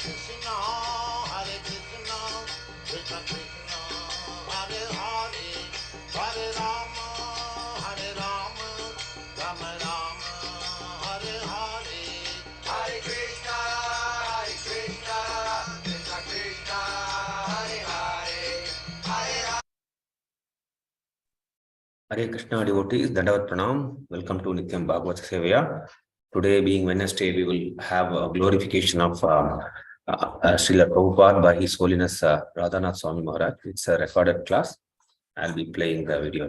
Krishna, Krishna Krishna, Hare Hare, Hare Rama, Rama Rama, Hare Hare, Hare Krishna, Krishna Krishna, Hare Hare, Hare Rama. Hare Krishna devotees, Dandavat Pranam. Welcome to Nityam Bhagavad Sevaya. Today, being Wednesday, we will have a glorification of Srila Prabhupada by His Holiness Radhanath Swami Maharaj. It's a recorded class. I'll be playing the video.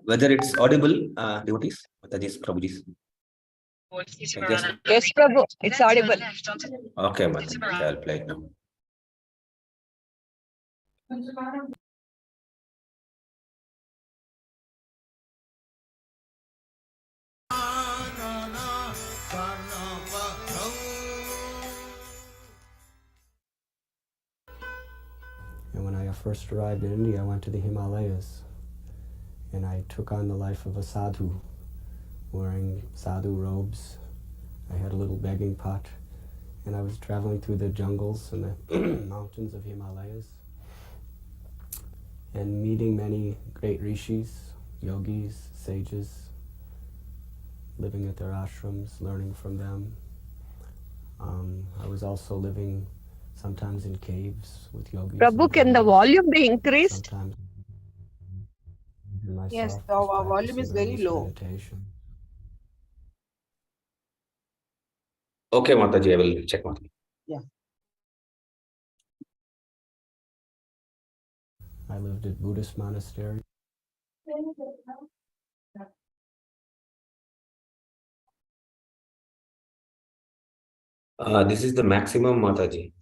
Whether it's audible, devotees, Mataji's, Prabhuji's. Yes, Prabhu, it's audible. Okay, Mataji, I'll play it now. And when I first arrived in India, I went to the Himalayas and I took on the life of a sadhu, wearing sadhu robes. I had a little begging pot and I was traveling through the jungles and the mountains of Himalayas and meeting many great rishis, yogis, sages, living at their ashrams, learning from them. I was also living sometimes in caves with yogis. Prabhu, can the volume be increased? Sometimes Yes, the volume is very low. Meditation. Okay, Mataji, I will check Mataji. Yeah. I lived at Buddhist monastery. This is the maximum, Mataji.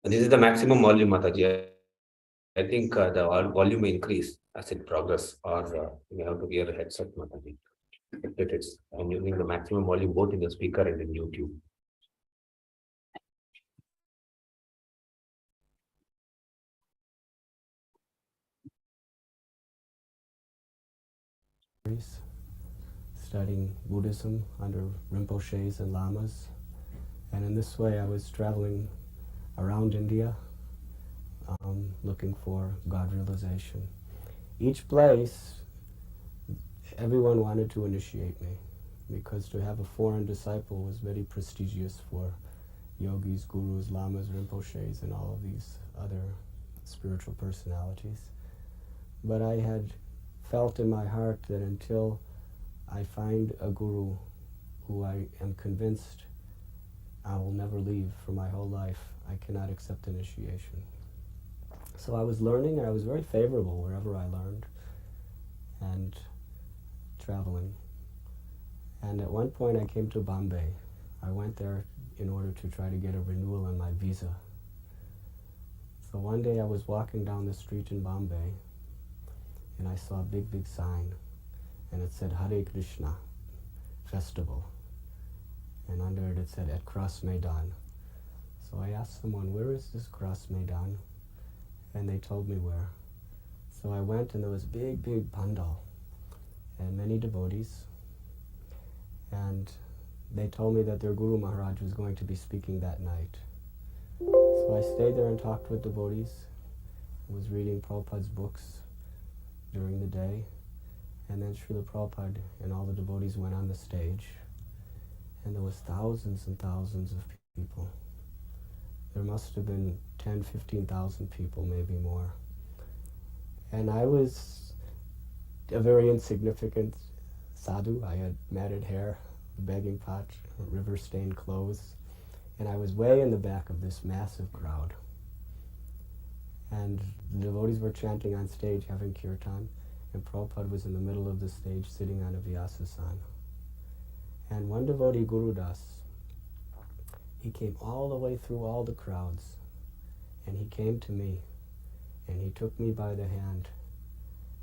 This is the maximum volume, Mataji. I think the volume may increase as it progress, or you have to wear a headset, Mataji. I'm using the maximum volume both in the speaker and in YouTube. Studying Buddhism under Rinpoches and Lamas. And in this way I was traveling around India looking for God realization. Each place, everyone wanted to initiate me because to have a foreign disciple was very prestigious for yogis, gurus, lamas, rinpoches, and all of these other spiritual personalities. But I had felt in my heart that until I find a guru who I am convinced I will never leave for my whole life, I cannot accept initiation. So I was learning, and I was very favorable wherever I learned, and traveling. And at one point I came to Bombay. I went there in order to try to get a renewal on my visa. So one day I was walking down the street in Bombay, and I saw a big sign, and it said Hare Krishna Festival. And under it said at Cross Maidan. So I asked someone, where is this Cross Maidan? And they told me where. So I went, and there was big pandal and many devotees. And they told me that their Guru Maharaj was going to be speaking that night. So I stayed there and talked with devotees. I was reading Prabhupada's books during the day. And then Srila Prabhupada and all the devotees went on the stage. And there was thousands and thousands of people. There must have been 10, 15,000 people, maybe more. And I was a very insignificant sadhu. I had matted hair, a begging pot, river-stained clothes. And I was way in the back of this massive crowd. And the devotees were chanting on stage, having kirtan, and Prabhupada was in the middle of the stage sitting on a vyasasana. And one devotee, Guru Das, he came all the way through all the crowds, and he came to me, and he took me by the hand,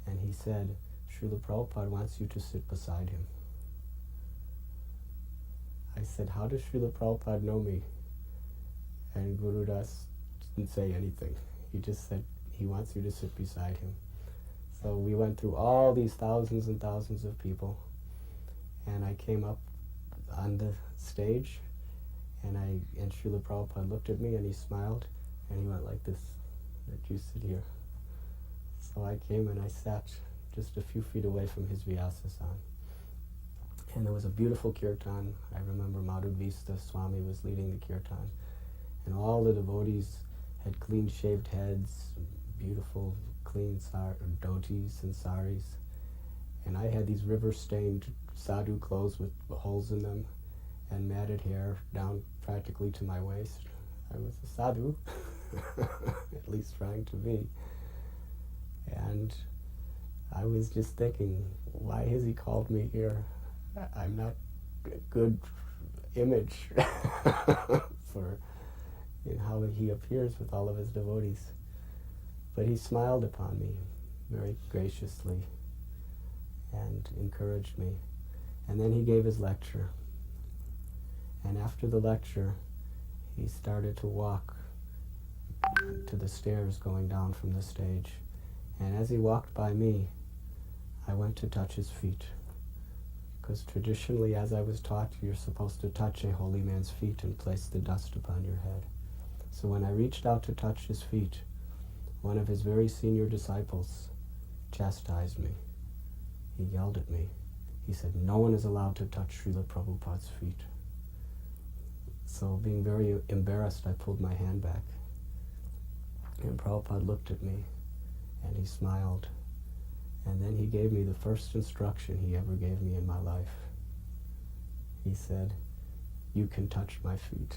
and he said, Srila Prabhupada wants you to sit beside him. I said, how does Srila Prabhupada know me? And Guru Das didn't say anything. He just said, he wants you to sit beside him. So we went through all these thousands and thousands of people, and I came up on the stage, and Srila Prabhupada looked at me and he smiled, and he went like this, that you sit here. So I came and I sat just a few feet away from his vyasasana. And there was a beautiful kirtan. I remember Madhuvista Swami was leading the kirtan, and all the devotees had clean-shaved heads, beautiful, clean dhotis and saris. And I had these river-stained sadhu clothes with holes in them and matted hair down practically to my waist. I was a sadhu, at least trying to be. And I was just thinking, why has he called me here? I'm not a good image for how he appears with all of his devotees. But he smiled upon me very graciously and encouraged me. And then he gave his lecture. And after the lecture, he started to walk to the stairs going down from the stage. And as he walked by me, I went to touch his feet. Because traditionally, as I was taught, you're supposed to touch a holy man's feet and place the dust upon your head. So when I reached out to touch his feet, one of his very senior disciples chastised me. He yelled at me. He said, no one is allowed to touch Srila Prabhupada's feet. So being very embarrassed, I pulled my hand back. And Prabhupada looked at me, and he smiled. And then he gave me the first instruction he ever gave me in my life. He said, you can touch my feet.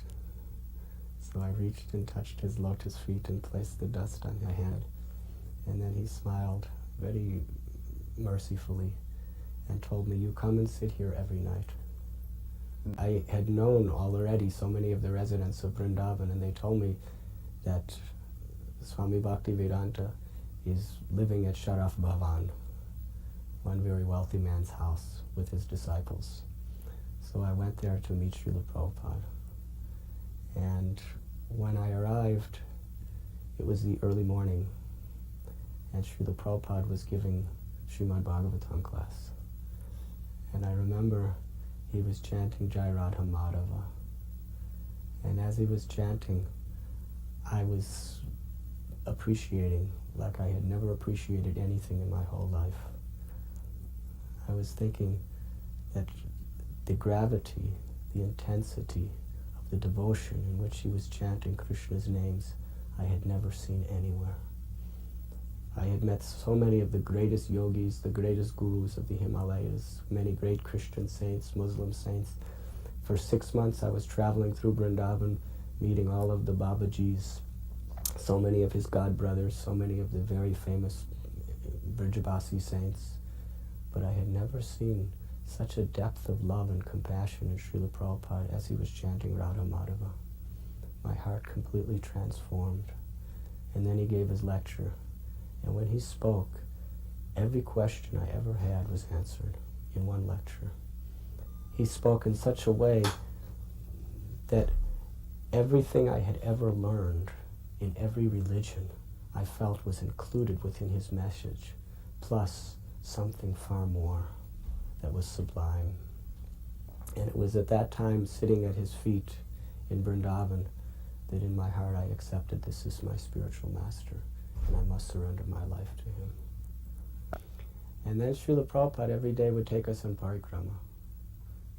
So I reached and touched his lotus feet and placed the dust on my hand. And then he smiled very mercifully and told me, you come and sit here every night. I had known already so many of the residents of Vrindavan, and they told me that Swami Bhaktivedanta is living at Sharaf Bhavan, one very wealthy man's house, with his disciples. So I went there to meet Srila Prabhupada. And when I arrived, it was the early morning, and Srila Prabhupada was giving Srimad Bhagavatam class. And I remember he was chanting Jai Radha Madhava. And as he was chanting, I was appreciating like I had never appreciated anything in my whole life. I was thinking that the gravity, the intensity of the devotion in which he was chanting Krishna's names, I had never seen anywhere. I had met so many of the greatest yogis, the greatest gurus of the Himalayas, many great Christian saints, Muslim saints. For 6 months I was traveling through Vrindavan, meeting all of the Babajis, so many of his god brothers, so many of the very famous Vrajabasi saints. But I had never seen such a depth of love and compassion in Srila Prabhupada as he was chanting Radha Madhava. My heart completely transformed. And then he gave his lecture. And when he spoke, every question I ever had was answered in one lecture. He spoke in such a way that everything I had ever learned in every religion I felt was included within his message, plus something far more that was sublime. And it was at that time, sitting at his feet in Vrindavan, that in my heart I accepted this is my spiritual master, and I must surrender my life to him. And then Srila Prabhupada every day would take us on parikrama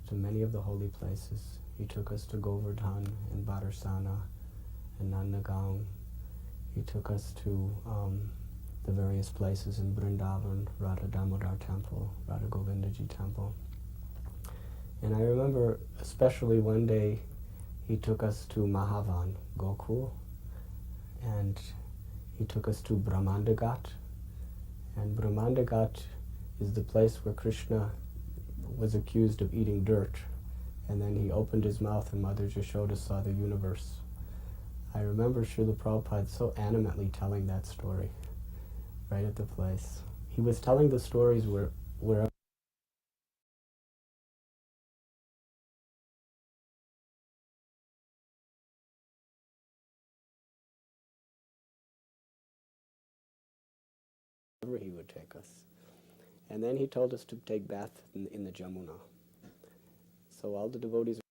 to many of the holy places. He took us to Govardhan and Badarsana and Nandagaon. He took us to the various places in Vrindavan, Radha Damodar Temple, Radha Govindaji Temple. And I remember especially one day he took us to Mahavan, Gokul, and he took us to Brahmandagat. And Brahmandagat is the place where Krishna was accused of eating dirt. And then he opened his mouth and Mother Yashoda saw the universe. I remember Srila Prabhupada so animately telling that story right at the place. He was telling the stories where he would take us. And then he told us to take bath in the Jamuna. So all the devotees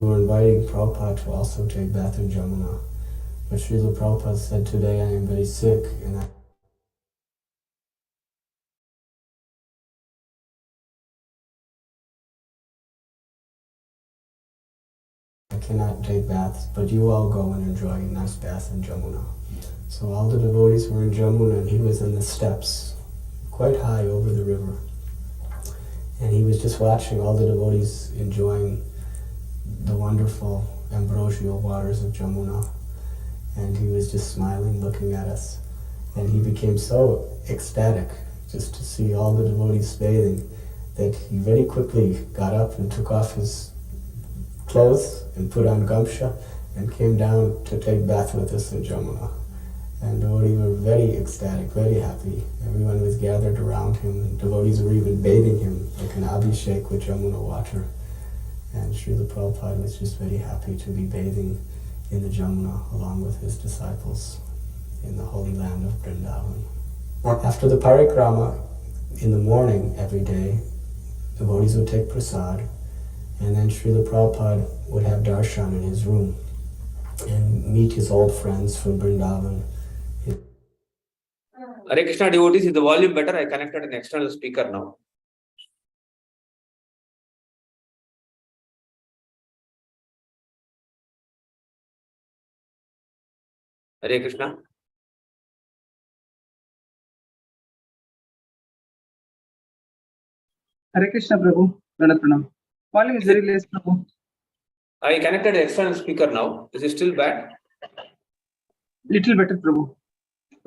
were inviting Prabhupada to also take bath in Jamuna. But Srila Prabhupada said, today I am very sick and I cannot take baths, but you all go and enjoy a nice bath in Jamuna. So all the devotees were in Jamuna and he was in the steps, quite high over the river. And he was just watching all the devotees enjoying the wonderful ambrosial waters of Jamuna. And he was just smiling, looking at us. And he became so ecstatic just to see all the devotees bathing that he very quickly got up and took off his clothes and put on gamsha and came down to take bath with us in Jamuna. And devotees were very ecstatic, very happy. Everyone was gathered around him, and devotees were even bathing him like an abhishek with Jamuna water. And Srila Prabhupada was just very happy to be bathing in the Jamuna along with his disciples in the holy land of Vrindavan. After the parikrama, in the morning every day, devotees would take prasad, and then Srila Prabhupada would have darshan in his room and meet his old friends from Vrindavan. Hare Krishna devotees, is the volume better? I connected an external speaker now. Hare Krishna. Hare Krishna, Prabhu. Pranam, pranam. Volume is very less, Prabhu. I connected an external speaker now. Is it still bad? Little better, Prabhu.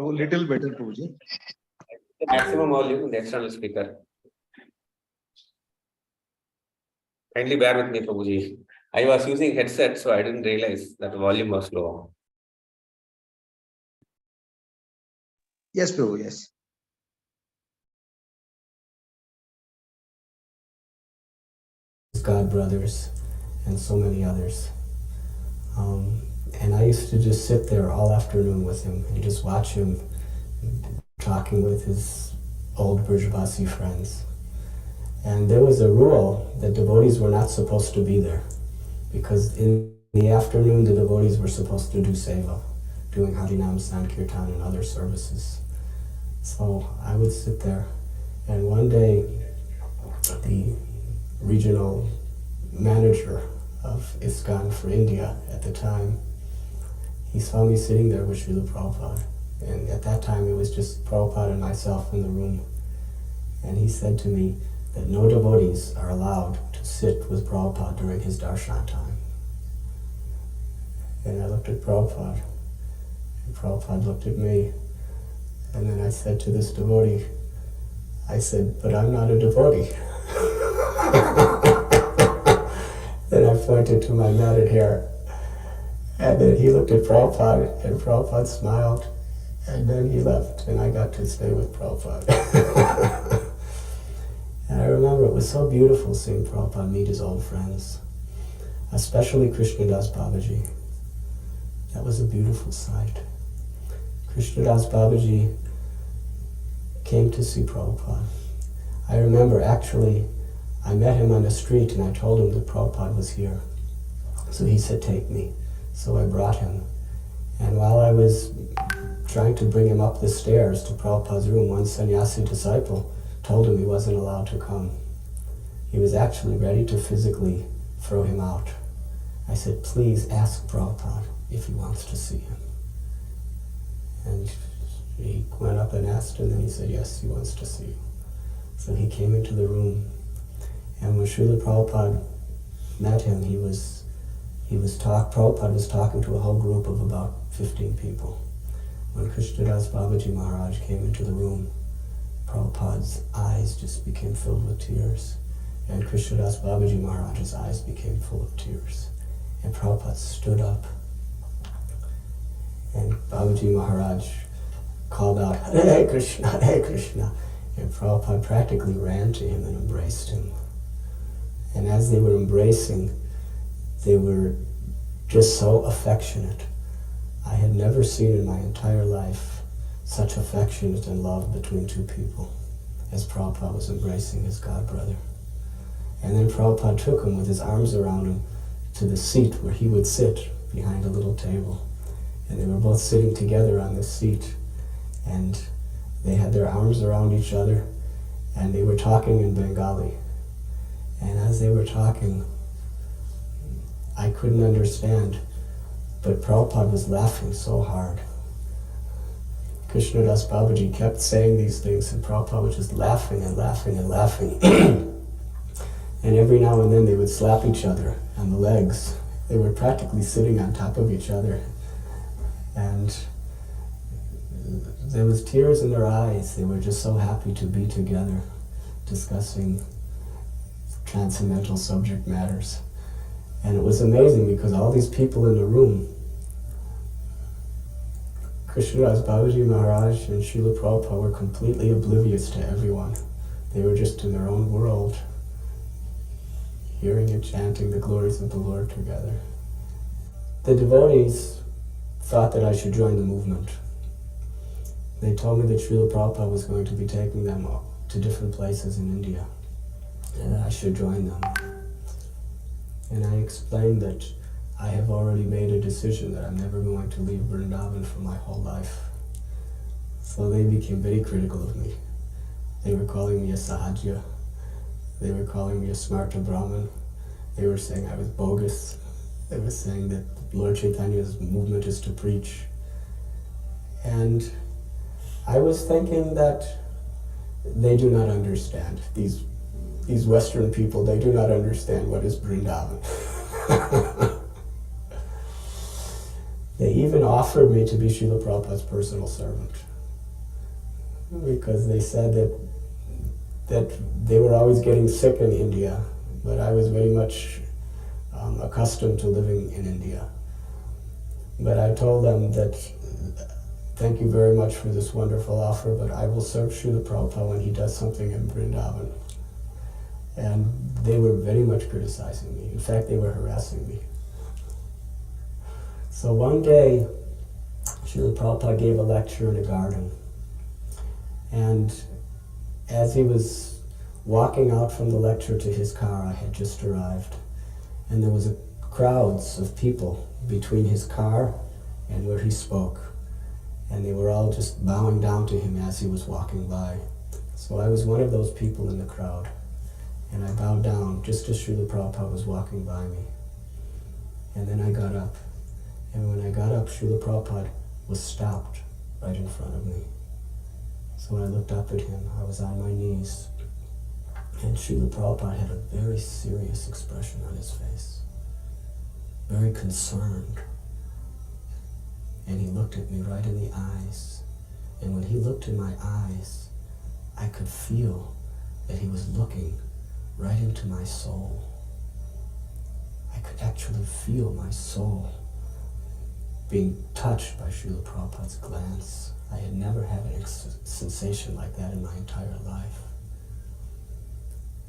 Oh, little better, Prabhuji. The maximum volume in the external speaker. Kindly bear with me, Prabhuji. I was using headset, so I didn't realize that the volume was low. Yes, Prabhu, yes. His God brothers and so many others. And I used to just sit there all afternoon with him and just watch him talking with his old Brijavasi friends. And there was a rule that devotees were not supposed to be there, because in the afternoon the devotees were supposed to do seva, doing Harinam, Sankirtan and other services. So I would sit there, and one day the regional manager of ISKCON for India at the time, he saw me sitting there with Srila Prabhupada. And at that time it was just Prabhupada and myself in the room. And he said to me that no devotees are allowed to sit with Prabhupada during his darshan time. And I looked at Prabhupada, and Prabhupada looked at me. And then I said to this devotee, I said, but I'm not a devotee. Then I pointed to my matted hair. And then he looked at Prabhupada, and Prabhupada smiled. And then he left, and I got to stay with Prabhupada. And I remember it was so beautiful seeing Prabhupada meet his old friends, especially Krishnadas Babaji. That was a beautiful sight. Krishnadas Babaji came to see Prabhupada. I remember actually, I met him on the street and I told him that Prabhupada was here. So he said, take me. So I brought him. And while I was trying to bring him up the stairs to Prabhupada's room, one sannyasi disciple told him he wasn't allowed to come. He was actually ready to physically throw him out. I said, please ask Prabhupada if he wants to see him. And he went up and asked, and then he said, yes, he wants to see you. So he came into the room, and when Srila Prabhupada met him, Prabhupada was talking to a whole group of about 15 people. When Krishnadas Babaji Maharaj came into the room, Prabhupada's eyes just became filled with tears. And Krishnadas Babaji Maharaj's eyes became full of tears. And Prabhupada stood up. And Babaji Maharaj called out, Hare Krishna, Hare Krishna. And Prabhupada practically ran to him and embraced him. And as they were embracing, they were just so affectionate. I had never seen in my entire life such affectionate and love between two people as Prabhupada was embracing his godbrother. And then Prabhupada took him with his arms around him to the seat where he would sit behind a little table. And they were both sitting together on this seat. And they had their arms around each other, and they were talking in Bengali. And as they were talking, I couldn't understand, but Prabhupada was laughing so hard. Krishnadas Babaji kept saying these things, and Prabhupada was just laughing and laughing and laughing. And every now and then they would slap each other on the legs. They were practically sitting on top of each other. And there was tears in their eyes. They were just so happy to be together, discussing transcendental subject matters. And it was amazing because all these people in the room, Krishnadas Babaji Maharaj and Srila Prabhupada, were completely oblivious to everyone. They were just in their own world, hearing and chanting the glories of the Lord together. The devotees thought that I should join the movement. They told me that Srila Prabhupada was going to be taking them to different places in India, and that I should join them. And I explained that I have already made a decision that I'm never going to leave Vrindavan for my whole life. So they became very critical of me. They were calling me a Sahaja. They were calling me a Smarta Brahman. They were saying I was bogus. They were saying that Lord Chaitanya's movement is to preach. And I was thinking that they do not understand. These Western people, they do not understand what is Vrindavan. They even offered me to be Srila Prabhupada's personal servant, because they said that they were always getting sick in India, but I was very much accustomed to living in India. But I told them that, thank you very much for this wonderful offer, but I will serve Srila Prabhupada when he does something in Vrindavan. And they were very much criticizing me. In fact, they were harassing me. So one day, Srila Prabhupada gave a lecture in a garden. And as he was walking out from the lecture to his car, I had just arrived. And there was crowds of people between his car and where he spoke. And they were all just bowing down to him as he was walking by. So I was one of those people in the crowd. And I bowed down just as Srila Prabhupada was walking by me. And then I got up. And when I got up, Srila Prabhupada was stopped right in front of me. So when I looked up at him, I was on my knees. And Srila Prabhupada had a very serious expression on his face. Very concerned. And he looked at me right in the eyes. And when he looked in my eyes, I could feel that he was looking right into my soul. I could actually feel my soul being touched by Srila Prabhupada's glance. I had never had a sensation like that in my entire life.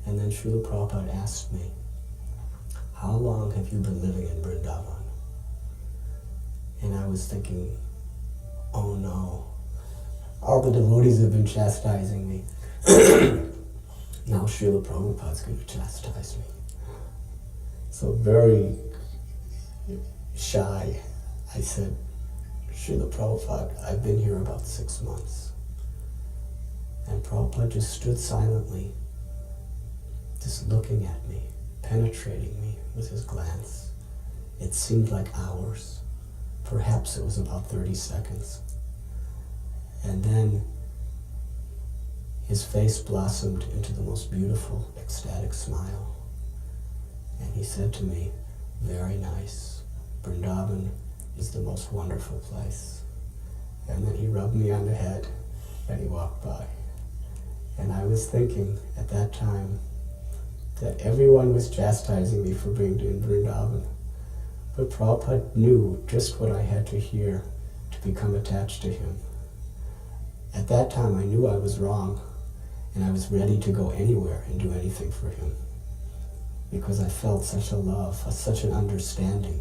And then Srila Prabhupada asked me, how long have you been living in Vrindavan? And I was thinking, oh no, all the devotees have been chastising me. Now Srila Prabhupada's going to chastise me. So very shy, I said, Srila Prabhupada, I've been here about 6 months. And Prabhupada just stood silently, just looking at me, penetrating me with his glance. It seemed like hours. Perhaps it was about 30 seconds. And then his face blossomed into the most beautiful, ecstatic smile. And he said to me, very nice. Vrindavan is the most wonderful place. And then he rubbed me on the head and he walked by. And I was thinking at that time that everyone was chastising me for being in Vrindavan. But Prabhupada knew just what I had to hear to become attached to him. At that time I knew I was wrong, and I was ready to go anywhere and do anything for him. Because I felt such a love, such an understanding,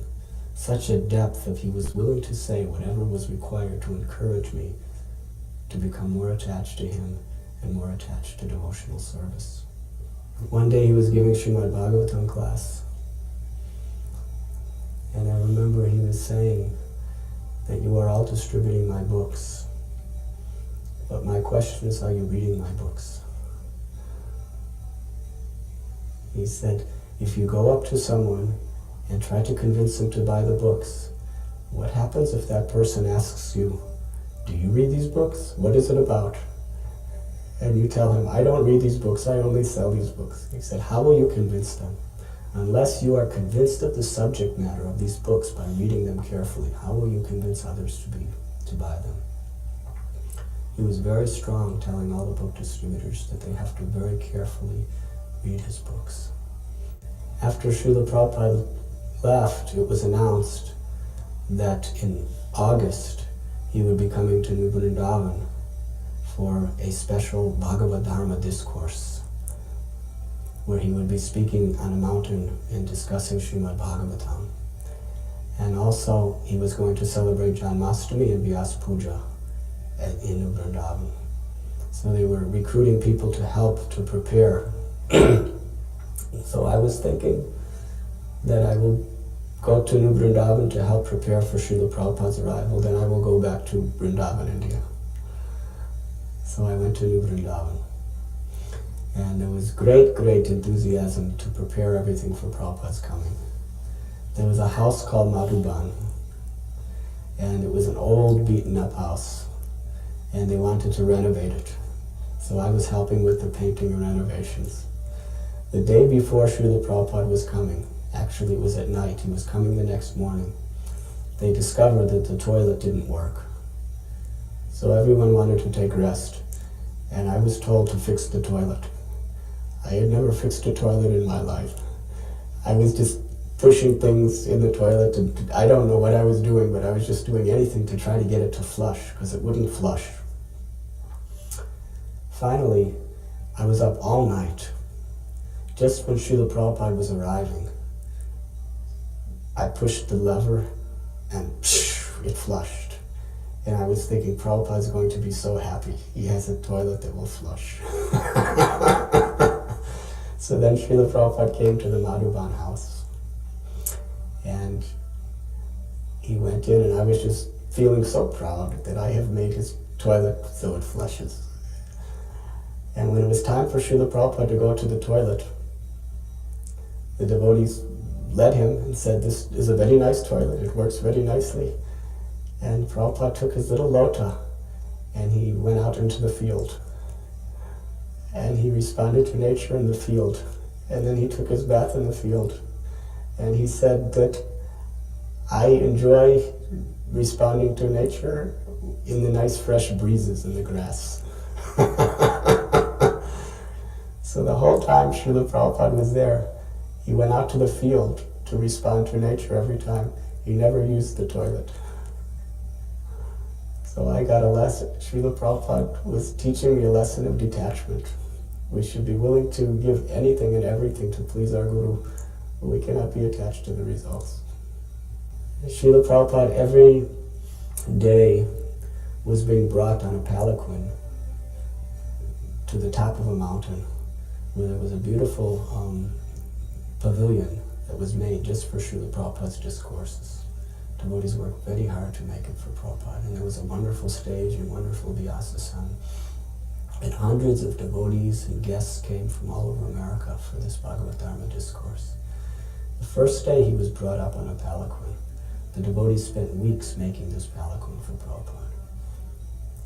such a depth that he was willing to say whatever was required to encourage me to become more attached to him and more attached to devotional service. One day he was giving Srimad Bhagavatam class, and I remember he was saying that you are all distributing my books, but my question is, are you reading my books? He said, if you go up to someone and try to convince them to buy the books, what happens if that person asks you, do you read these books? What is it about? And you tell him, I don't read these books, I only sell these books. He said, how will you convince them? Unless you are convinced of the subject matter of these books by reading them carefully, how will you convince others to buy them? He was very strong, telling all the book distributors that they have to very carefully read his books. After Srila Prabhupada left, it was announced that in August he would be coming to New Vrindavan for a special Bhagavad Dharma discourse, where he would be speaking on a mountain and discussing Srimad Bhagavatam. And also he was going to celebrate Janmashtami and Vyas Puja in New Vrindavan. So they were recruiting people to help to prepare. So I was thinking that I will go to New Vrindavan to help prepare for Srila Prabhupada's arrival, then I will go back to Vrindavan, India. So I went to New Vrindavan. And there was great enthusiasm to prepare everything for Prabhupada's coming. There was a house called Madhuban, and it was an old beaten up house, and they wanted to renovate it. So I was helping with the painting and renovations. The day before Srila Prabhupada was coming, actually it was at night, he was coming the next morning, they discovered that the toilet didn't work. So everyone wanted to take rest, and I was told to fix the toilet. I had never fixed a toilet in my life. I was just pushing things in the toilet, and I don't know what I was doing, but I was just doing anything to try to get it to flush, because it wouldn't flush. Finally, I was up all night. Just when Srila Prabhupada was arriving, I pushed the lever and it flushed. And I was thinking, Prabhupada's going to be so happy. He has a toilet that will flush. So then Srila Prabhupada came to the Madhuban house. And he went in, and I was just feeling so proud that I have made his toilet so it flushes. And when it was time for Srila Prabhupada to go to the toilet, the devotees led him and said, this is a very nice toilet, it works very nicely. And Prabhupada took his little lota and he went out into the field. And he responded to nature in the field. And then he took his bath in the field. And he said that I enjoy responding to nature in the nice fresh breezes in the grass. So the whole time Srila Prabhupada was there, he went out to the field to respond to nature every time. He never used the toilet. So I got a lesson. Srila Prabhupada was teaching me a lesson of detachment. We should be willing to give anything and everything to please our Guru, but we cannot be attached to the results. Srila Prabhupada every day was being brought on a palanquin to the top of a mountain where there was a beautiful pavilion that was made just for Srila Prabhupada's discourses. Devotees worked very hard to make it for Prabhupada, and there was a wonderful stage and wonderful Vyasasan. And hundreds of devotees and guests came from all over America for this Bhagavad Dharma discourse. The first day he was brought up on a palanquin. The devotees spent weeks making this palanquin for Prabhupada.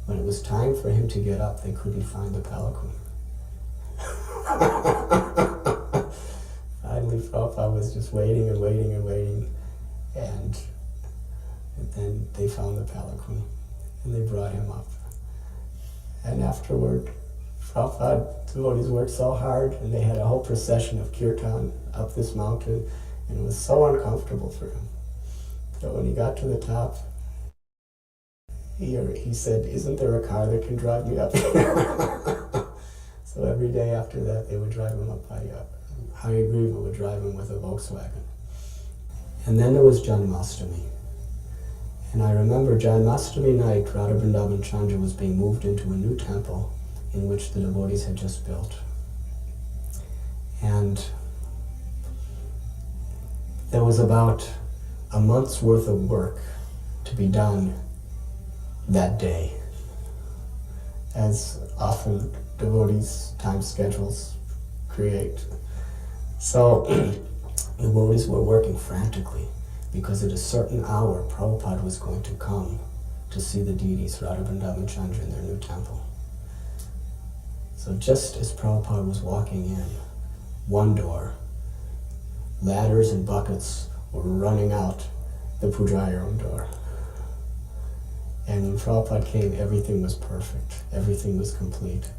When it was time for him to get up, they couldn't find the palanquin. Finally, Prabhupada was just waiting and waiting and waiting, and then they found the palanquin, and they brought him up. And afterward, Prabhupada, devotees worked so hard, and they had a whole procession of kirtan up this mountain, and it was so uncomfortable for him. So when he got to the top, he said, "Isn't there a car that can drive me up here?" So every day after that, they would drive him up by Hayagriva would drive him with a Volkswagen. And then there was Janmashtami. And I remember Janmashtami night, Radha Vrindavan Chandra was being moved into a new temple in which the devotees had just built. And there was about a month's worth of work to be done that day, as often devotees' time schedules create. So the devotees were working frantically, because at a certain hour, Prabhupada was going to come to see the deities, Radha Vrindavan Chandra, in their new temple. So just as Prabhupada was walking in, one door, ladders and buckets were running out the Pujari room door. And when Prabhupada came, everything was perfect. Everything was complete.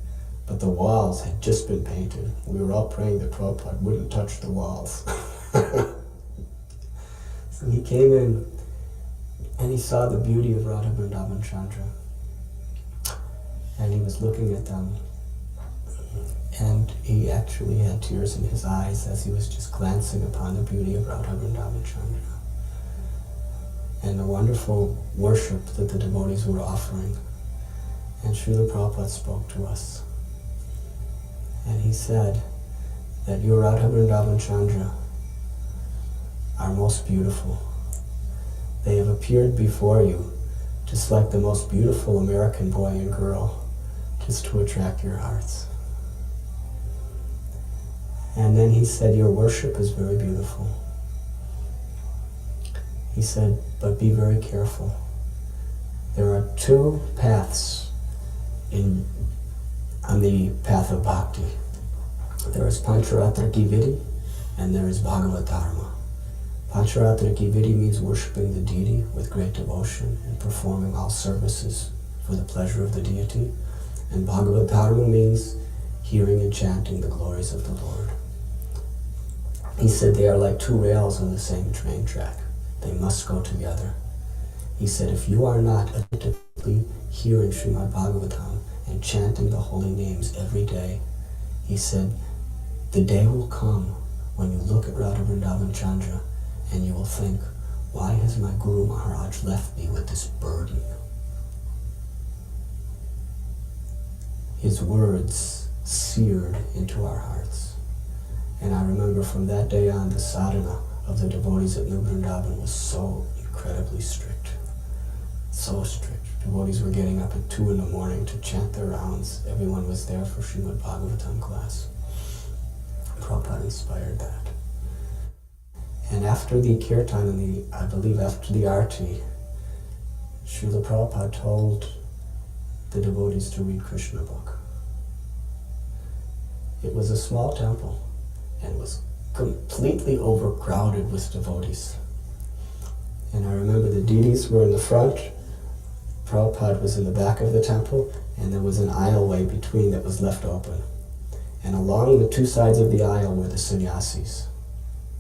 But the walls had just been painted. We were all praying that Prabhupada wouldn't touch the walls. So he came in and he saw the beauty of Radha Vrindavan Chandra. And he was looking at them. And he actually had tears in his eyes as he was just glancing upon the beauty of Radha Vrindavan Chandra and the wonderful worship that the devotees were offering. And Srila Prabhupada spoke to us. And he said that your Radha Vrindavan Chandra are most beautiful. They have appeared before you just like the most beautiful American boy and girl, just to attract your hearts. And then he said, your worship is very beautiful. He said, but be very careful. There are two paths on the path of bhakti. There is Pancharatra Giviti and there is Bhagavad Dharma. Pancharatra Giviti means worshipping the deity with great devotion and performing all services for the pleasure of the deity. And Bhagavad Dharma means hearing and chanting the glories of the Lord. He said they are like two rails on the same train track. They must go together. He said if you are not attentively hearing Srimad Bhagavatam and chanting the holy names every day, he said the day will come when you look at Radha Vrindavan Chandra and you will think, why has my Guru Maharaj left me with this burden? His words seared into our hearts. And I remember from that day on, the sadhana of the devotees at New Vrindavan was so incredibly strict. So strict. Devotees were getting up at 2 a.m. to chant their rounds. Everyone was there for Srimad Bhagavatam class. Prabhupada inspired that. And after the kirtan and I believe after the arti, Srila Prabhupada told the devotees to read Krishna book. It was a small temple and was completely overcrowded with devotees. And I remember the deities were in the front, Prabhupada was in the back of the temple, and there was an aisleway between that was left open. And along the two sides of the aisle were the sannyasis.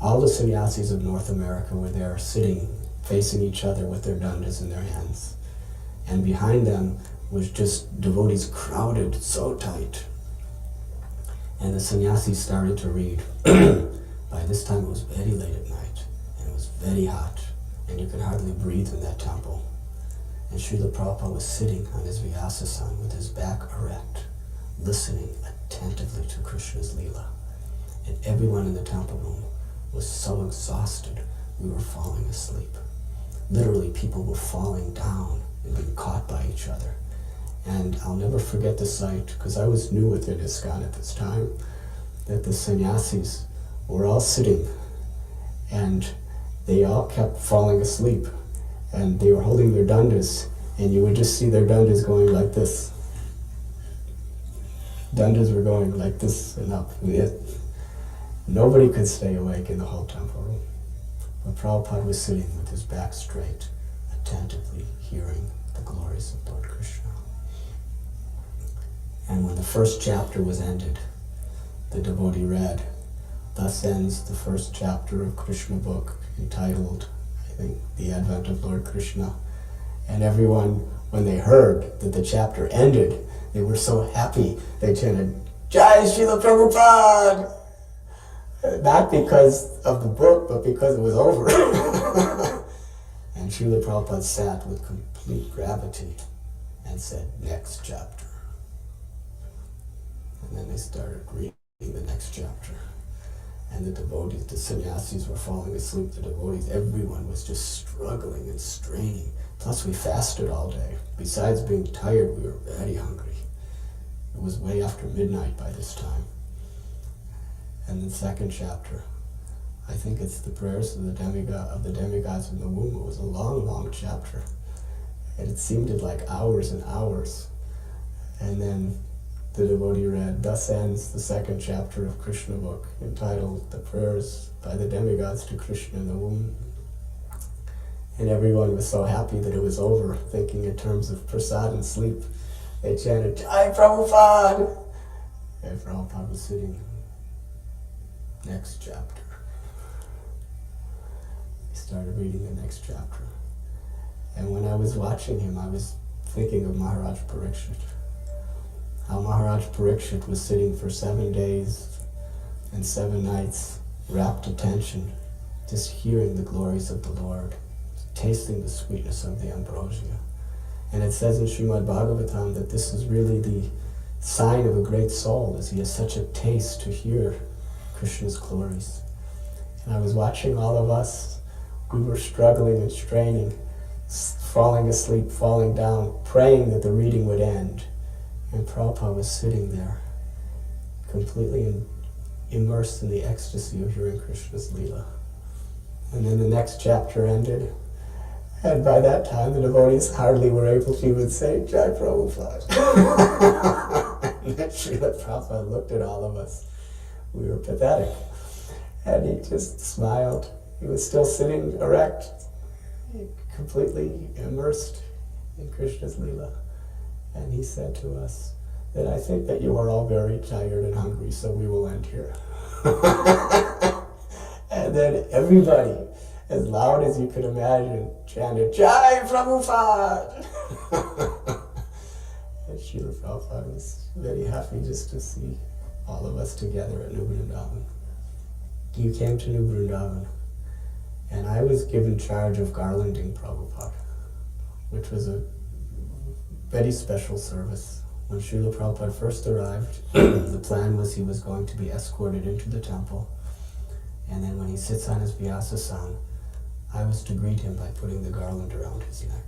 All the sannyasis of North America were there sitting, facing each other with their dandas in their hands. And behind them was just devotees crowded so tight. And the sannyasis started to read. By this time it was very late at night, and it was very hot, and you could hardly breathe in that temple. And Srila Prabhupada was sitting on his Vyasasana with his back erect, listening attentively to Krishna's Leela. And everyone in the temple room was so exhausted, we were falling asleep. Literally, people were falling down and being caught by each other. And I'll never forget the sight, because I was new within ISKCON at this time, that the sannyasis were all sitting and they all kept falling asleep. And they were holding their dandas, and you would just see their dandas going like this. Dandas were going like this and up. Nobody could stay awake in the whole temple room. But Prabhupada was sitting with his back straight, attentively hearing the glories of Lord Krishna. And when the first chapter was ended, the devotee read, "Thus ends the first chapter of Krishna book, entitled, I think, The Advent of Lord Krishna." And everyone, when they heard that the chapter ended, they were so happy, they chanted, "Jai Srila Prabhupada!" Not because of the book, but because it was over. And Srila Prabhupada sat with complete gravity and said, "Next chapter." And then they started reading the next chapter. And the devotees, the sannyasis were falling asleep, the devotees, everyone was just struggling and straining. Plus we fasted all day. Besides being tired, we were very hungry. It was way after midnight by this time. And the second chapter, I think it's the prayers of the demigods in the womb. It was a long, long chapter. And it seemed like hours and hours. And then the devotee read, "Thus ends the second chapter of Krishna book, entitled The Prayers by the Demigods to Krishna in the Womb." And everyone was so happy that it was over, thinking in terms of prasad and sleep. They chanted, "Jai Prabhupada!" And Prabhupada was sitting. Next chapter. He started reading the next chapter. And when I was watching him, I was thinking of Maharaj Parikshit. How Maharaj Parikshit was sitting for 7 days and 7 nights, rapt attention, just hearing the glories of the Lord, tasting the sweetness of the ambrosia. And it says in Srimad Bhagavatam that this is really the sign of a great soul, as he has such a taste to hear Krishna's glories. And I was watching all of us. We were struggling and straining, falling asleep, falling down, praying that the reading would end. And Prabhupada was sitting there, completely immersed in the ecstasy of hearing Krishna's Leela. And then the next chapter ended. And by that time, the devotees hardly were able to even say, "Jai Prabhupada." And then Srila Prabhupada looked at all of us. We were pathetic. And he just smiled. He was still sitting erect, completely immersed in Krishna's Leela. And he said to us that, "I think that you are all very tired and hungry, so we will end here." And then everybody, as loud as you could imagine, chanted, "Jai Prabhupada!" And Srila Prabhupada was very happy just to see all of us together at New Vrindavan. You came to New Vrindavan, and I was given charge of garlanding Prabhupada, which was a very special service. When Srila Prabhupada first arrived, the plan was he was going to be escorted into the temple, and then when he sits on his Vyasasana, I was to greet him by putting the garland around his neck.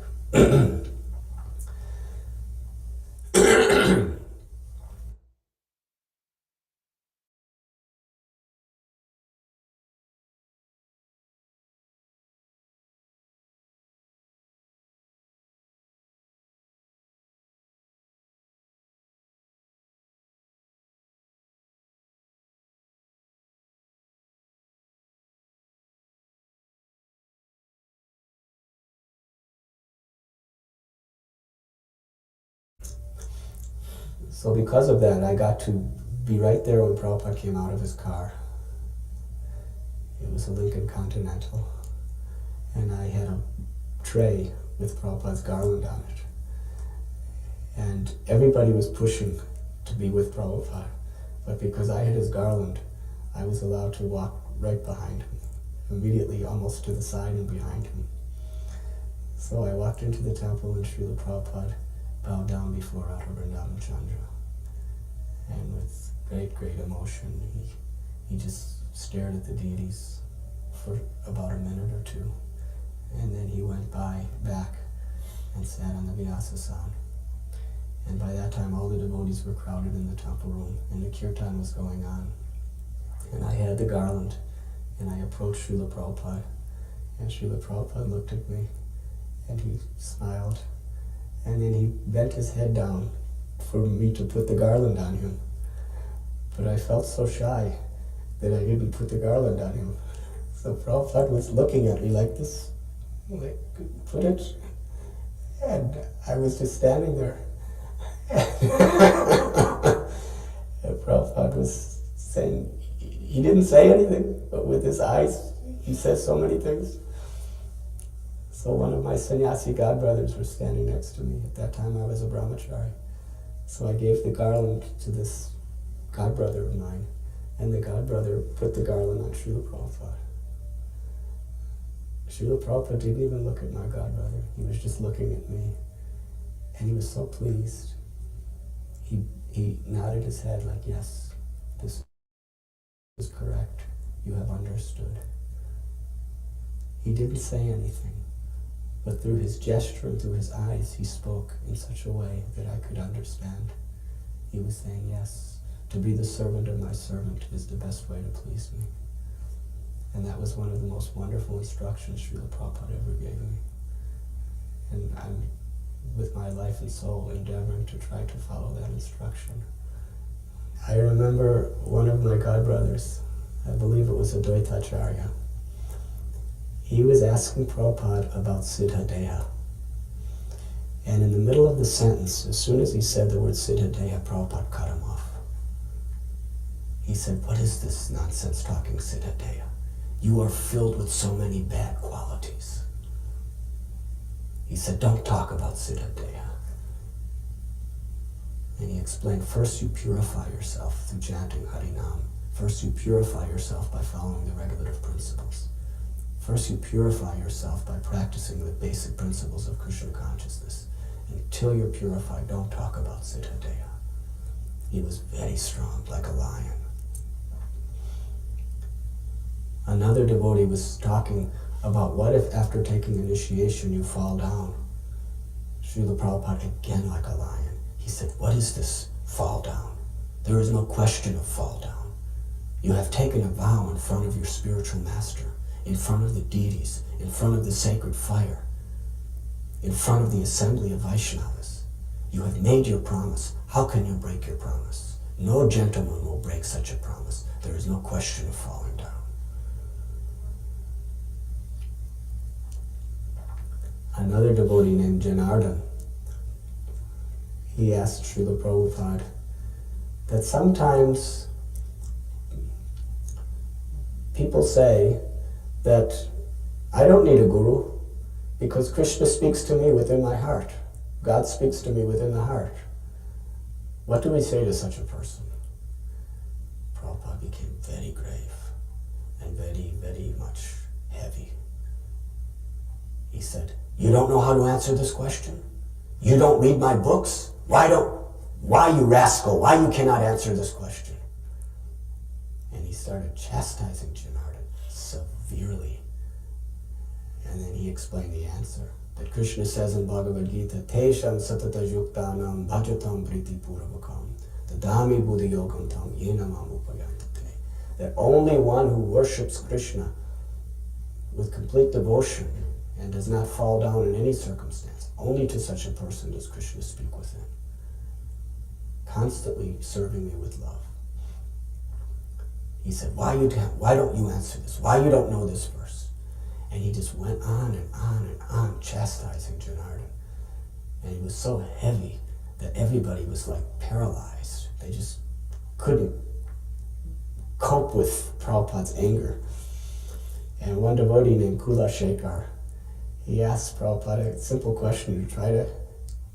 So because of that, I got to be right there when Prabhupada came out of his car. It was a Lincoln Continental. And I had a tray with Prabhupada's garland on it. And everybody was pushing to be with Prabhupada. But because I had his garland, I was allowed to walk right behind him, immediately almost to the side and behind him. So I walked into the temple and Srila Prabhupada bowed down before Radha Vrindavan Chandra. And with great, great emotion, he just stared at the deities for about a minute or two. And then he went back and sat on the Vyasasana. And by that time, all the devotees were crowded in the temple room, and the kirtan was going on. And I had the garland, and I approached Srila Prabhupada. And Srila Prabhupada looked at me, and he smiled. And then he bent his head down for me to put the garland on him. But I felt so shy that I didn't put the garland on him. So Prabhupada was looking at me like this, like, "Put it." And I was just standing there. And Prabhupada was saying, he didn't say anything, but with his eyes, he says so many things. So one of my sannyasi godbrothers was standing next to me. At that time I was a brahmachari. So I gave the garland to this godbrother of mine, and the godbrother put the garland on Srila Prabhupada. Srila Prabhupada didn't even look at my godbrother. He was just looking at me. And he was so pleased. He nodded his head like, "Yes, this is correct. You have understood." He didn't say anything, but through his gesture and through his eyes, he spoke in such a way that I could understand. He was saying, "Yes, to be the servant of my servant is the best way to please me." And that was one of the most wonderful instructions Srila Prabhupada ever gave me. And I'm, with my life and soul, endeavoring to try to follow that instruction. I remember one of my godbrothers, I believe it was Advaita Acharya, he was asking Prabhupada about Siddhadeha. And in the middle of the sentence, as soon as he said the word Siddhadeha, Prabhupada cut him off. He said, "What is this nonsense talking Siddhadeha? You are filled with so many bad qualities." He said, "Don't talk about Siddhadeha." And he explained, first you purify yourself through chanting Harinam. First you purify yourself by following the regulative principles. First you purify yourself by practicing the basic principles of Krishna consciousness. Until you're purified, don't talk about Siddhadeha. He was very strong, like a lion. Another devotee was talking about what if after taking initiation you fall down. Srila Prabhupada, again like a lion, he said, "What is this fall down? There is no question of fall down. You have taken a vow in front of your spiritual master, in front of the deities, in front of the sacred fire, in front of the assembly of Vaishnavas. You have made your promise. How can you break your promise? No gentleman will break such a promise. There is no question of falling down." Another devotee named Janardhan, he asked Srila Prabhupada that sometimes people say that I don't need a guru because Krishna speaks to me within my heart. God speaks to me within the heart. What do we say to such a person? Prabhupada became very grave and very, very much heavy. He said, "You don't know how to answer this question? You don't read my books? Why you rascal, why you cannot answer this question?" And he started chastising Janardhan severely. And then he explained the answer. That Krishna says in Bhagavad Gita, "Tesham satata yuktanam bhajatam priti puravakam, tadami buddhi yogam tam yena mam upayantate." That only one who worships Krishna with complete devotion and does not fall down in any circumstance, only to such a person does Krishna speak within, constantly serving me with love. He said, why don't you answer this? Why you don't know this verse? And he just went on and on and on, chastising Janardhan. And he was so heavy that everybody was like paralyzed. They just couldn't cope with Prabhupada's anger. And one devotee named Kula Shekhar, he asked Prabhupada a simple question to try to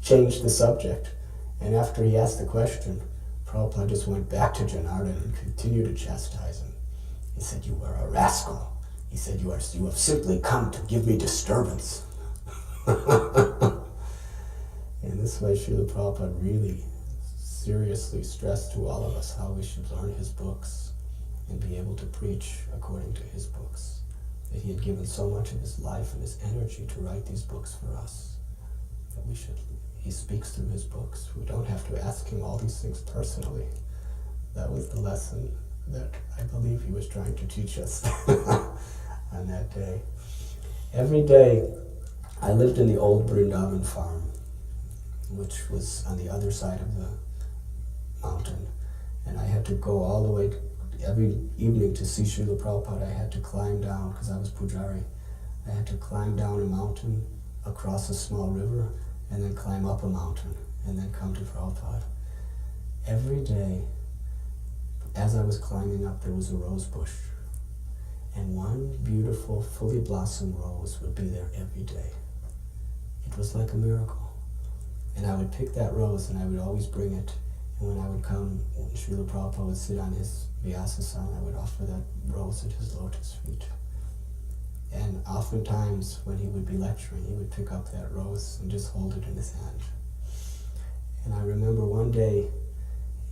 change the subject. And after he asked the question, Prabhupada just went back to Janardhan and continued to chastise him. He said, "You are a rascal." He said, you have simply come to give me disturbance." In this way, Srila Prabhupada really seriously stressed to all of us how we should learn his books and be able to preach according to his books. That he had given so much of his life and his energy to write these books for us. That he speaks through his books. We don't have to ask him all these things personally. That was the lesson that I believe he was trying to teach us on that day. Every day, I lived in the old Vrindavan farm, which was on the other side of the mountain. And I had to go all the way, every evening to see Srila Prabhupada. I had to climb down, because I was Pujari. I had to climb down a mountain, across a small river, and then climb up a mountain, and then come to Prabhupada. Every day, as I was climbing up, there was a rose bush. And one beautiful, fully blossomed rose would be there every day. It was like a miracle. And I would pick that rose, and I would always bring it. And when I would come, when Srila Prabhupada would sit on his Vyasasana, I would offer that rose at his lotus feet. And oftentimes, when he would be lecturing, he would pick up that rose and just hold it in his hand. And I remember one day,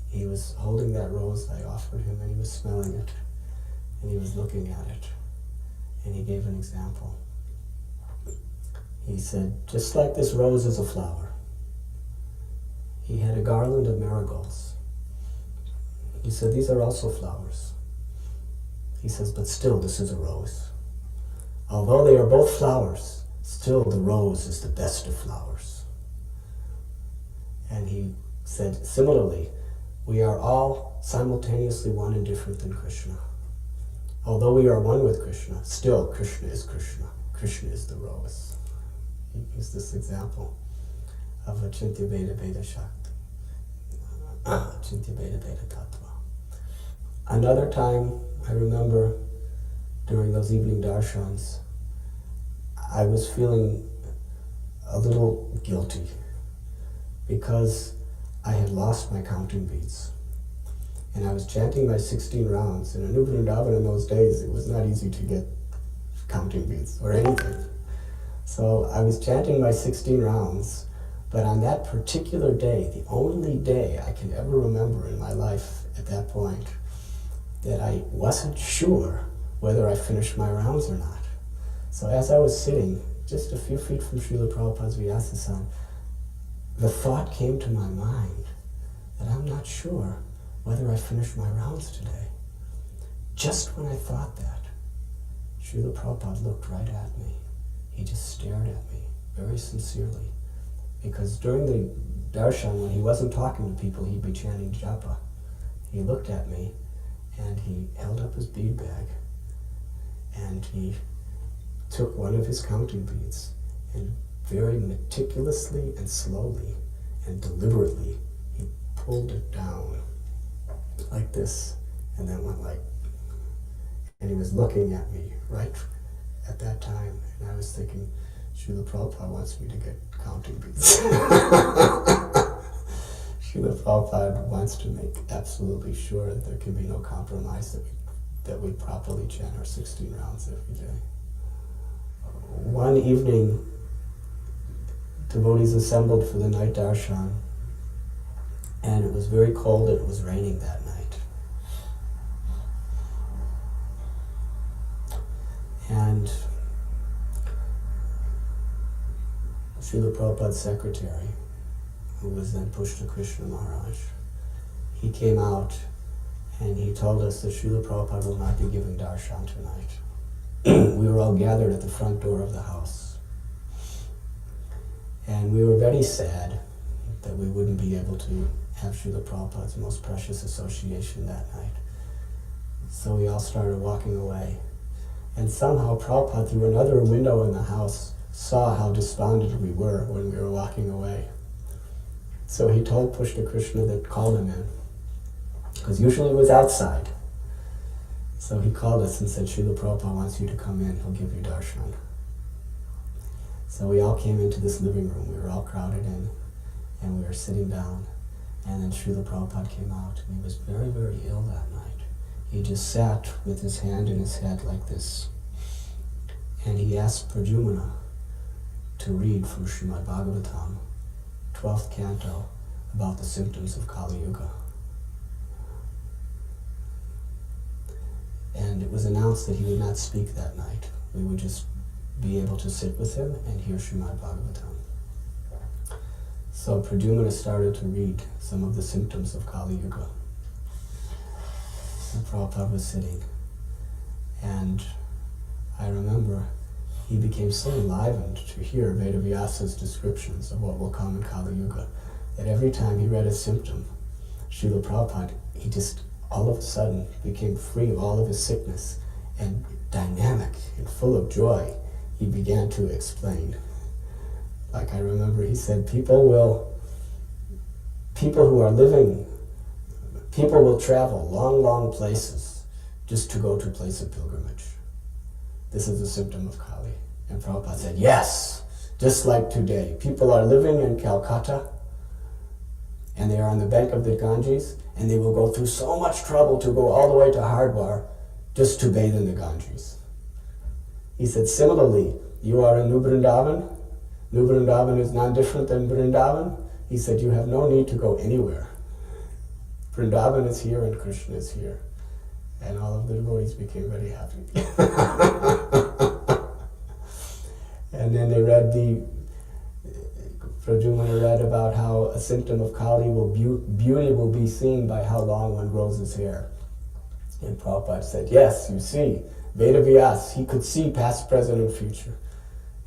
he was holding that rose I offered him, and he was smelling it, and he was looking at it, and he gave an example. He said, just like this rose is a flower, he had a garland of marigolds. He said, these are also flowers. He says, but still, this is a rose. Although they are both flowers, still the rose is the best of flowers. And he said, similarly, we are all simultaneously one and different than Krishna. Although we are one with Krishna, still Krishna is Krishna. Krishna is the rose. He used this example of Achintya Veda Veda Shakti. Achintya Veda Veda Tattva. Another time, I remember during those evening darshans, I was feeling a little guilty because I had lost my counting beads. And I was chanting my 16 rounds. And in New Vrindavan in those days, it was not easy to get counting beads or anything. So I was chanting my 16 rounds, but on that particular day, the only day I can ever remember in my life at that point, that I wasn't sure whether I finished my rounds or not. So as I was sitting just a few feet from Srila Prabhupada's Vyasa-san, the thought came to my mind that I'm not sure whether I finished my rounds today. Just when I thought that, Srila Prabhupada looked right at me. He just stared at me very sincerely. Because during the darshan, when he wasn't talking to people, he'd be chanting japa. He looked at me and he held up his bead bag and he took one of his counting beads and very meticulously and slowly and deliberately, he pulled it down like this and then went like, and he was looking at me right at that time, and I was thinking, Srila Prabhupada wants me to get counting beads. Srila Prabhupada wants to make absolutely sure that there can be no compromise, that we properly chant our 16 rounds every day. One evening, devotees assembled for the night darshan, and it was very cold and it was raining that night. And Srila Prabhupada's secretary, who was then Pushta Krishna Maharaj, he came out and he told us that Srila Prabhupada will not be giving darshan tonight. We were all gathered at the front door of the house. And we were very sad that we wouldn't be able to have Srila Prabhupada's most precious association that night. So we all started walking away. And somehow Prabhupada, through another window in the house, saw how despondent we were when we were walking away. So he told Pushta Krishna that called him in, because usually it was outside. So he called us and said, Srila Prabhupada wants you to come in, he'll give you darshan. So we all came into this living room, we were all crowded in, and we were sitting down, and then Srila Prabhupada came out, and he was very, very ill that night. He just sat with his hand in his head like this, and he asked Pradyumna to read from Srimad Bhagavatam, 12th canto, about the symptoms of Kali Yuga. And it was announced that he would not speak that night. We would just be able to sit with him and hear Srimad Bhagavatam. So Pradyumna started to read some of the symptoms of Kali Yuga. And Prabhupada was sitting. And I remember he became so enlivened to hear Vedavyasa's descriptions of what will come in Kali Yuga, that every time he read a symptom, Srila Prabhupada, he just all of a sudden became free of all of his sickness and dynamic and full of joy. He began to explain. Like I remember he said, people will travel long, long places just to go to a place of pilgrimage. This is a symptom of Kali. And Prabhupada said, yes, just like today. People are living in Calcutta, and they are on the bank of the Ganges, and they will go through so much trouble to go all the way to Hardwar just to bathe in the Ganges. He said, similarly, you are in New Vrindavan. New Vrindavan is not different than Vrindavan. He said, you have no need to go anywhere. Vrindavan is here and Krishna is here. And all of the devotees became very happy. And then they read Pradyumna read about how a symptom of Kali beauty will be seen by how long one grows his hair. And Prabhupada said, yes, you see, Vedavyas, he could see past, present, and future.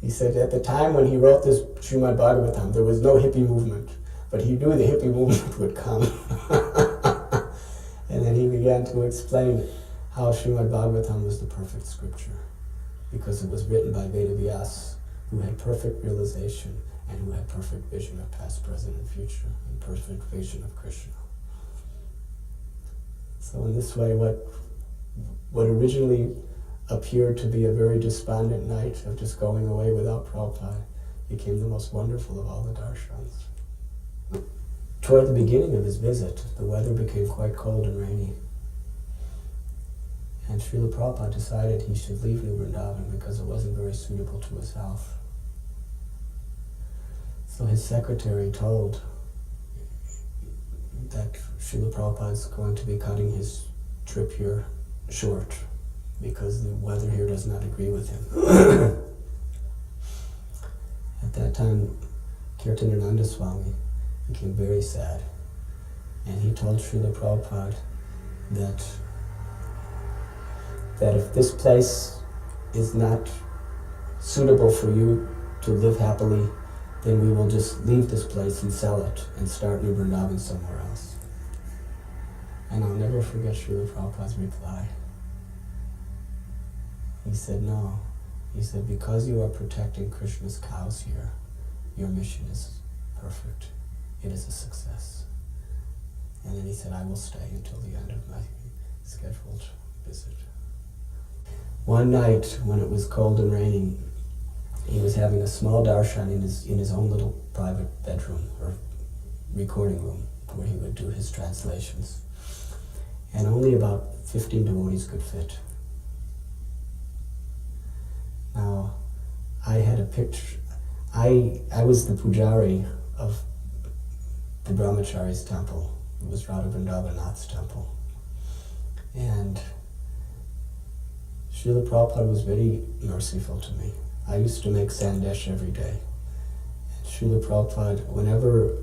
He said at the time when he wrote this Srimad Bhagavatam, there was no hippie movement, but he knew the hippie movement would come. And then he began to explain how Srimad Bhagavatam was the perfect scripture, because it was written by Vedavyas, who had perfect realization and who had perfect vision of past, present, and future, and perfect vision of Krishna. So in this way, what originally appeared to be a very despondent night of just going away without Prabhupada became the most wonderful of all the darshans. Toward the beginning of his visit, the weather became quite cold and rainy. And Srila Prabhupada decided he should leave New Vrindavan because it wasn't very suitable to his health. So his secretary told that Srila Prabhupada is going to be cutting his trip here short because the weather here does not agree with him. At that time, Kirtanananda Swami became very sad, and he told Srila Prabhupada that if this place is not suitable for you to live happily, then we will just leave this place and sell it and start New Vrindavan somewhere else. And I'll never forget Srila Prabhupada's reply. He said, no. He said, because you are protecting Krishna's cows here, your mission is perfect. It is a success. And then he said, I will stay until the end of my scheduled visit. One night, when it was cold and raining, he was having a small darshan in his own little private bedroom or recording room where he would do his translations. And only about 15 devotees could fit. Now, I had a picture. I was the pujari of the Brahmachari's temple. It was Radha Vrindavanath's temple. And Srila Prabhupada was very merciful to me. I used to make sandesh every day. And Srila Prabhupada, whenever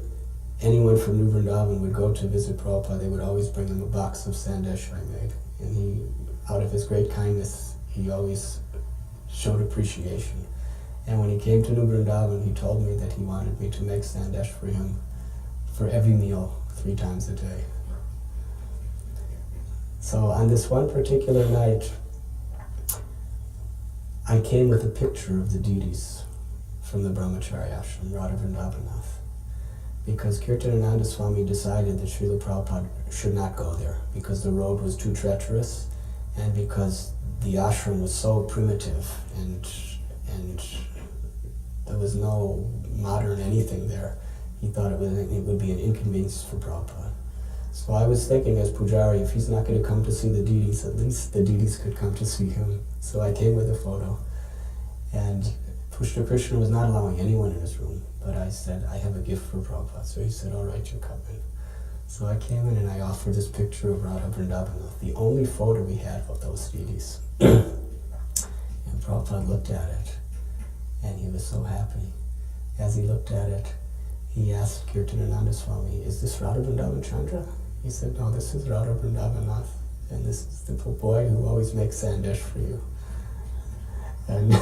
anyone from New Vrindavan would go to visit Prabhupada, they would always bring him a box of sandesh I made. And he, out of his great kindness, he always showed appreciation. And when he came to New Vrindavan, he told me that he wanted me to make sandesh for him for every meal, 3 times a day. So on this one particular night, I came with a picture of the deities from the Brahmachari ashram, Radha Vrindavanath, because Kirtanananda Swami decided that Srila Prabhupada should not go there because the road was too treacherous and because the ashram was so primitive and there was no modern anything there. He thought it would be an inconvenience for Prabhupada. So I was thinking as Pujari, if he's not going to come to see the deities, at least the deities could come to see him. So I came with a photo. And Pushta Krishna was not allowing anyone in his room, but I said, I have a gift for Prabhupada. So he said, all right, you come in. So I came in and I offered this picture of Radha Vrindavanath, the only photo we had of those deities. And Prabhupada looked at it, and he was so happy. As he looked at it, he asked Kirtanananda Swami, is this Radha Vrindavan Chandra? He said, no, this is Radha Vrindavanath, and this is the boy who always makes sandesh for you. And,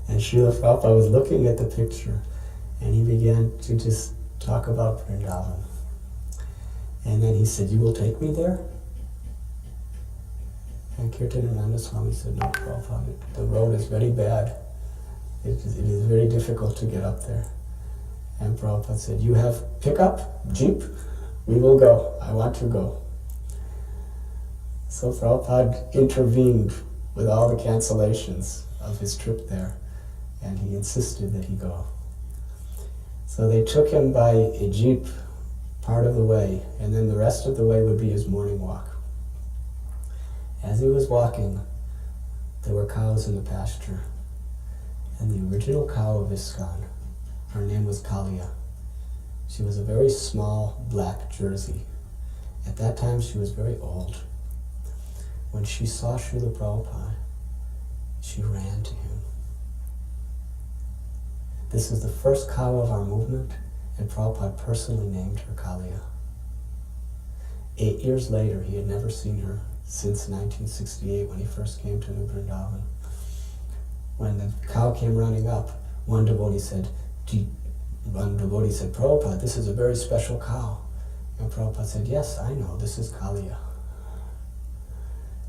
and Srila Prabhupada was looking at the picture, and he began to just talk about Vrindavan. And then he said, you will take me there? And Kirtanananda Swami said, no, Prabhupada, the road is very bad. It is very difficult to get up there. And Prabhupada said, you have pickup, jeep? We will go. I want to go. So Prabhupada intervened with all the cancellations of his trip there, and he insisted that he go. So they took him by a jeep part of the way, and then the rest of the way would be his morning walk. As he was walking, there were cows in the pasture, and the original cow of ISKCON, her name was Kalia. She was a very small black Jersey. At that time she was very old. When she saw Srila Prabhupada, she ran to him. This is the first cow of our movement, and Prabhupada personally named her Kalia. 8 years later, he had never seen her since 1968 when he first came to New Vrindavan. When the cow came running up, one devotee said, Prabhupada, this is a very special cow. And Prabhupada said, yes, I know, this is Kaliya.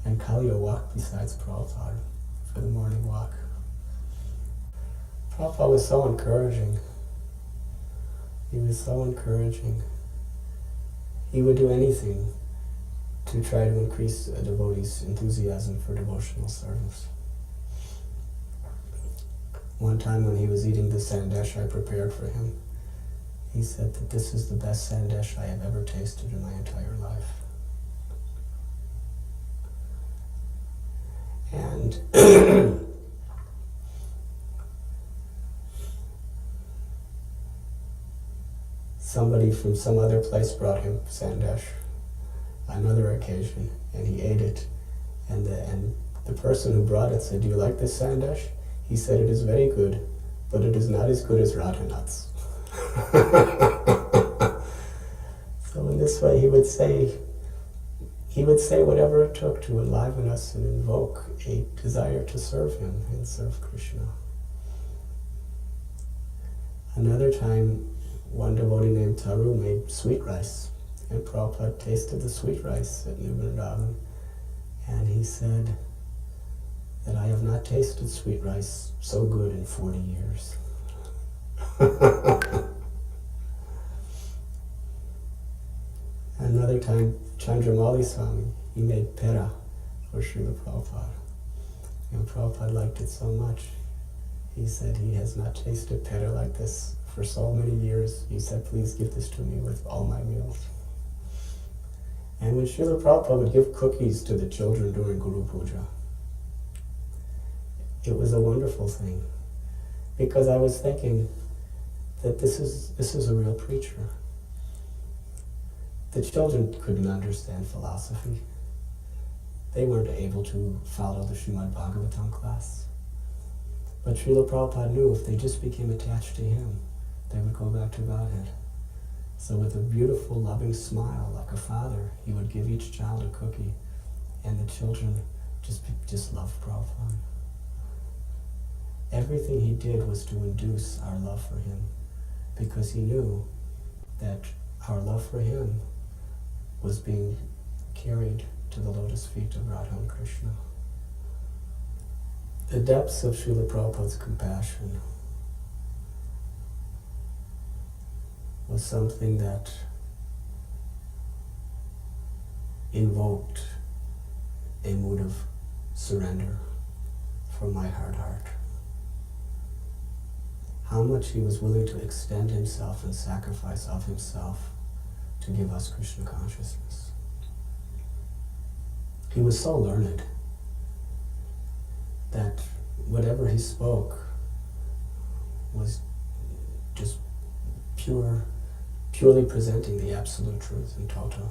And Kaliya walked beside Prabhupada for the morning walk. Prabhupada was so encouraging. He was so encouraging. He would do anything to try to increase a devotee's enthusiasm for devotional service. One time when he was eating the sandesh I prepared for him, he said that this is the best sandesh I have ever tasted in my entire life. And somebody from some other place brought him sandesh on another occasion, and he ate it. And the person who brought it said, do you like this sandesh? He said, it is very good, but it is not as good as Radhanath's. So in this way he would say whatever it took to enliven us and invoke a desire to serve him and serve Krishna. Another time, one devotee named Taru made sweet rice, and Prabhupada tasted the sweet rice at New Vrindavan, and he said that I have not tasted sweet rice so good in 40 years. Another time, Chandramali Swami, he made pera for Srila Prabhupada. And Prabhupada liked it so much. He said he has not tasted pera like this for so many years. He said, please give this to me with all my meals. And when Srila Prabhupada would give cookies to the children during Guru Puja, it was a wonderful thing, because I was thinking that this is a real preacher. The children couldn't understand philosophy. They weren't able to follow the Srimad Bhagavatam class. But Srila Prabhupada knew if they just became attached to him, they would go back to Godhead. So with a beautiful, loving smile, like a father, he would give each child a cookie, and the children just loved Prabhupada. Everything he did was to induce our love for him, because he knew that our love for him was being carried to the lotus feet of Radha and Krishna. The depths of Srila Prabhupada's compassion was something that invoked a mood of surrender from my heart. How much he was willing to extend himself and sacrifice of himself to give us Krishna consciousness. He was so learned that whatever he spoke was just purely presenting the absolute truth in toto.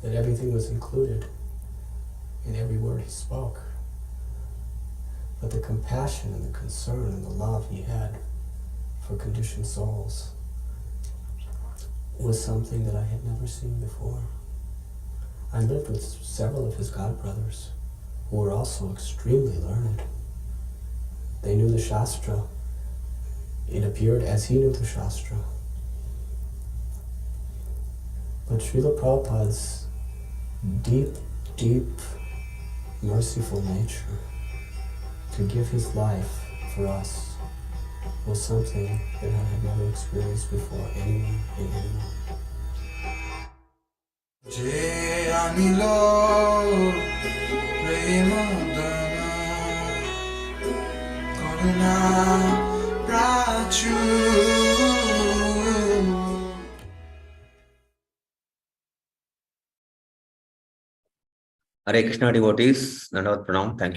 That everything was included in every word he spoke. But the compassion and the concern and the love he had for conditioned souls was something that I had never seen before. I lived with several of his godbrothers who were also extremely learned. They knew the Shastra. It appeared as he knew the Shastra. But Srila Prabhupada's deep, merciful nature to give his life for us was something that I had never experienced before anywhere in anyone. Je anilo premodana karuna prachu. Hare Krishna devotees, Dandavat Pranam. Thank you.